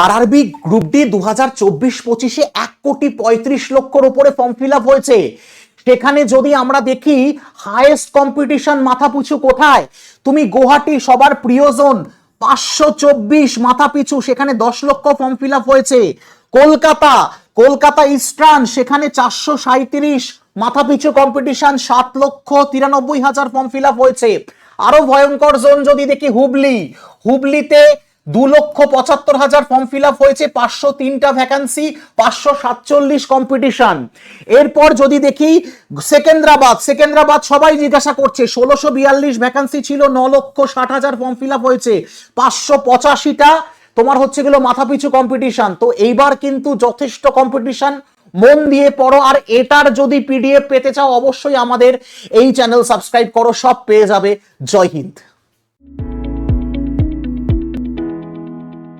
RRB group D 2024-25-এ 1,35,00,000 উপরে form fill up হয়েছে। সেখানে যদি আমরা দেখি হাইয়েস্ট কম্পিটিশন মাথাপিছু কোথায়, তুমি গুয়াহাটি সবার প্রিয় জোন 524 মাথাপিছু, সেখানে 10 লক্ষ ফর্ম ফিল আপ হয়েছে। কলকাতা ইস্টার্ন সেখানে 437 মাথাপিছু কম্পিটিশন, 7,93,000 ফর্ম ফিল আপ হয়েছে। আরো ভয়ঙ্কর জোন যদি দেখি হুবলিতে 2,75,000 ফর্ম ফিল আপ হয়েছে, 503টা ভ্যাকান্সি, 547 কম্পিটিশন। এরপর যদি দেখি সেকেন্দ্রাবাদ সবাই জিজ্ঞাসা করছে, 1,642 ভ্যাকান্সি ছিল, 9,60,000 ফর্ম ফিল আপ হয়েছে, 585টা তোমার হচ্ছে গেল মাথাপিছু কম্পিটিশন। তো এইবার কিন্তু যথেষ্ট কম্পিটিশন, মন দিয়ে পড়ো। আর এটার যদি পিডিএফ পেতে চাও অবশ্যই আমাদের এই চ্যানেল সাবস্ক্রাইব করো, সব পেয়ে যাবে। জয় হিন্দ।